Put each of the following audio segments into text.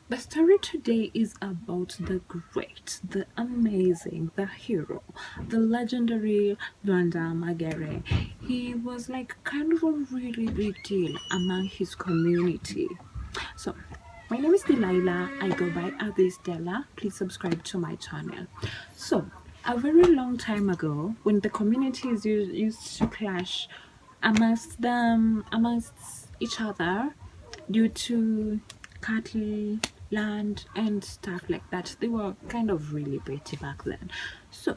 The story today is about the great, the amazing, the hero, the legendary Lwanda Magere. He was like kind of a really big deal among his community. So, my name is Delilah. I go by Adi Stella. Please subscribe to my channel. So, a very long time ago, when the communities used to clash amongst each other due to cattle, land, and stuff like that, they were kind of really petty back then. So,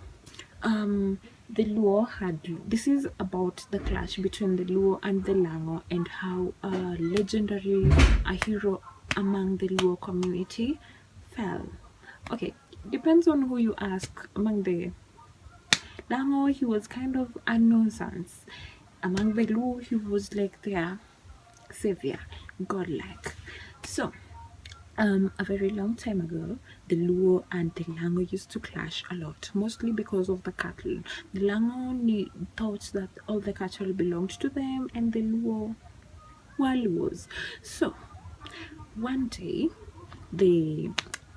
the Luo had, this is about the clash between the Luo and the Lango and how a legendary, a hero among the Luo community fell. Okay, depends on who you ask. Among the Lango, he was kind of a nuisance. Among the Luo, he was like their savior, godlike. So, a very long time ago, the Luo and the Lango used to clash a lot, mostly because of the cattle. The Lango thought that all the cattle belonged to them, and the Luo were Luos. So, one day, they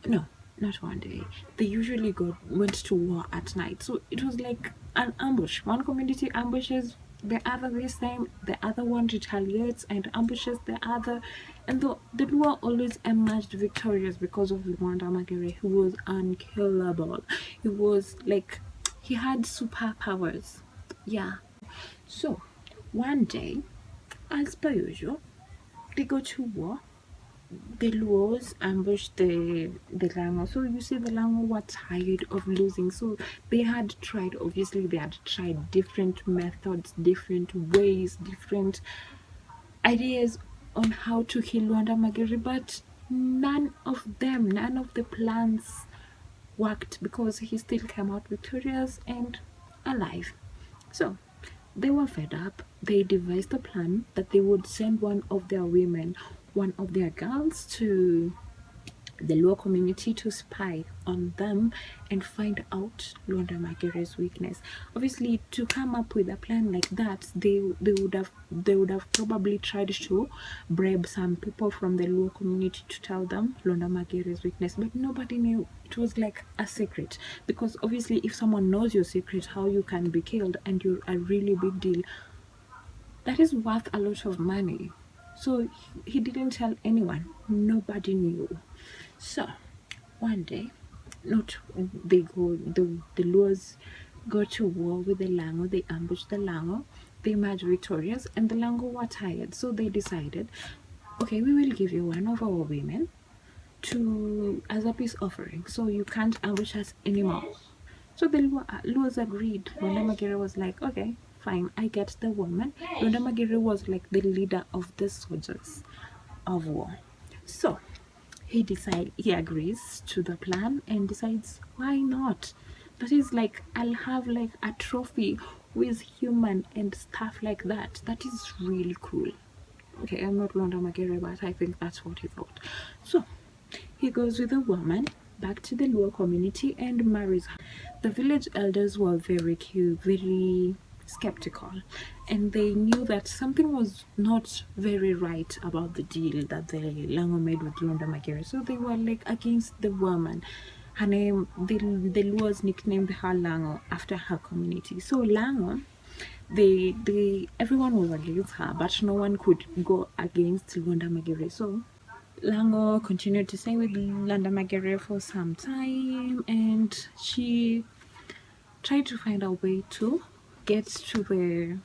no, not one day. They usually went to war at night. So it was like an ambush. One community ambushes the other this time, the other one retaliates and ambushes the other. And the Luo always emerged victorious because of Lwanda Magere, who was unkillable. He was like, he had superpowers. Yeah. So one day, as per usual, they go to war. The Luos ambushed the Lango. So you see, the Lango were tired of losing. So they had tried, obviously, they had tried different methods, different ways, different ideas on how to kill Lwanda Magere, but none of the plans worked because he still came out victorious and alive. So they were fed up. They devised a plan that they would send one of their women, one of their girls, to the Luo community to spy on them and find out Lwanda Magere's weakness. Obviously, to come up with a plan like that, they would have probably tried to bribe some people from the Luo community to tell them Lwanda Magere's weakness, but nobody knew. It was like a secret, because obviously, if someone knows your secret, how you can be killed, and you're a really big deal, that is worth a lot of money. So he didn't tell anyone. Nobody knew. So one day, not the Luos go to war with the Lango. They ambush the Lango. They emerge victorious, and the Lango were tired. So they decided, okay, we will give you one of our women to as a peace offering. So you can't ambush us anymore. So the Luos agreed. Lwanda Magere was like, okay, fine, I get the woman. Lwanda Magere was like the leader of the soldiers of war. So he agrees to the plan and decides, why not? That is like, I'll have like a trophy with human and stuff like that. That is really cool. Okay, I'm not Lwanda Magere, but I think that's what he thought. So he goes with the woman back to the Luo community and marries her. The village elders were very cute, very skeptical, and they knew that something was not very right about the deal that the Lango made with Lwanda Magere. So they were like against the woman. Her name, the Luos nicknamed her Lango after her community. So Lango, everyone was against her, but no one could go against Lwanda Magere. So Lango continued to stay with Lwanda Magere for some time, and she tried to find a way to get to the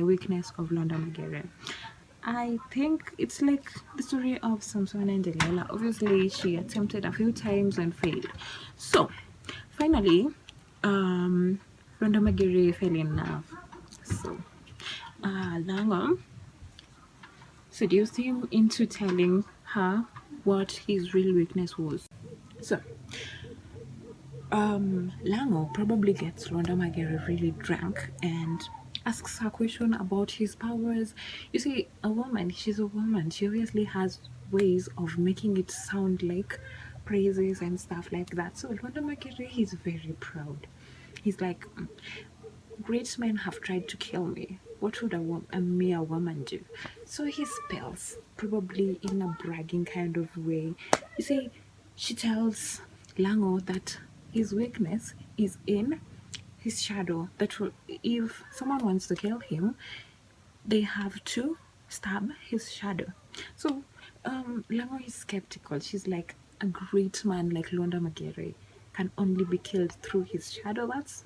weakness of Lwanda Magere. I think it's like the story of Samson and Delilah. Obviously, she attempted a few times and failed. So finally, Lwanda Magere fell in love. So Lango seduced him into telling her what his real weakness was. So Lango probably gets Lwanda Magere really drunk and asks her question about his powers. You see, a woman, she's a woman. She obviously has ways of making it sound like praises and stuff like that. So Lwanda Magere, he's very proud. He's like, great men have tried to kill me. What would a mere woman do? So he spells, probably in a bragging kind of way. You see, she tells Lango that his weakness is in his shadow. That if someone wants to kill him, they have to stab his shadow. So Lango is skeptical. She's like, a great man like Lwanda Magere can only be killed through his shadow. That's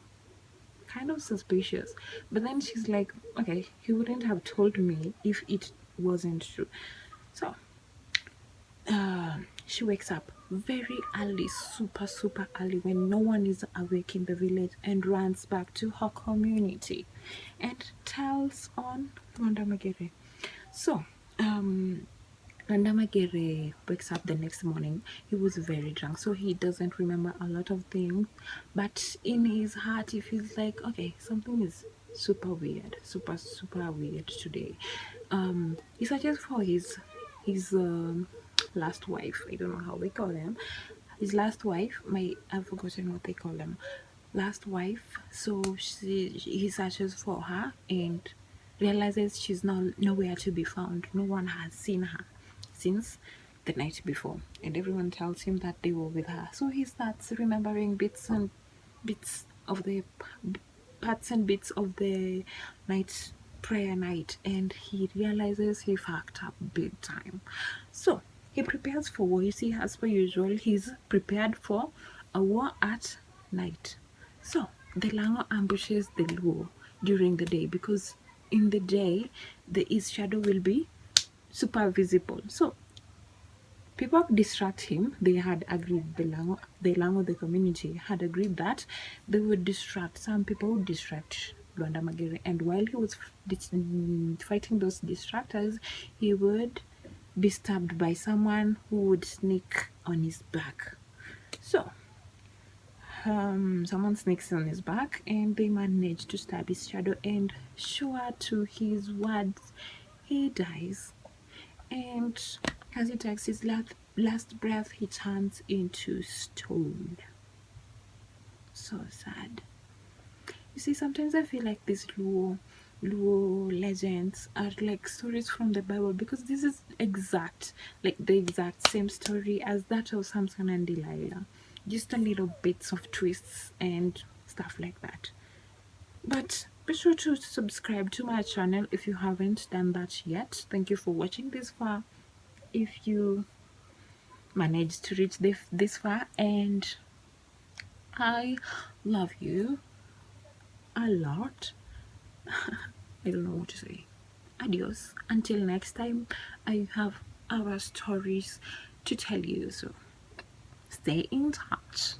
kind of suspicious. But then she's like, okay, he wouldn't have told me if it wasn't true. So she wakes up very early, super super early, when no one is awake in the village, and runs back to her community and tells on Lwanda Magere. So Lwanda Magere wakes up the next morning. He was very drunk, so he doesn't remember a lot of things, but in his heart he feels like, okay, something is super weird, super super weird today. He searches for his last wife. I don't know how they call them. His last wife, I've forgotten what they call them. Last wife. So he searches for her and realizes she's nowhere to be found. No one has seen her since the night before, and everyone tells him that they were with her. So he starts remembering bits of the parts and bits of the night prayer night, and he realizes he fucked up big time. So he prepares for war. You see, as per usual, he's prepared for a war at night. So the Lango ambushes the Luo during the day, because in the day his shadow will be super visible. So people distract him. They had agreed, the community had agreed that they would distract, some people would distract Lwanda Magere, and while he was fighting those distractors, he would be stabbed by someone who would sneak on his back. So someone sneaks on his back, and they manage to stab his shadow, and sure to his words, he dies. And as he takes his last breath, he turns into stone. So sad. You see, sometimes I feel like these Luo legends are like stories from the Bible, because this is like the exact same story as that of Samson and Delilah. Just a little bits of twists and stuff like that. But be sure to subscribe to my channel if you haven't done that yet. Thank you for watching this far. If you managed to reach this far, and I love you a lot. I don't know what to say. Adios. Until next time, I have other stories to tell you, so stay in touch.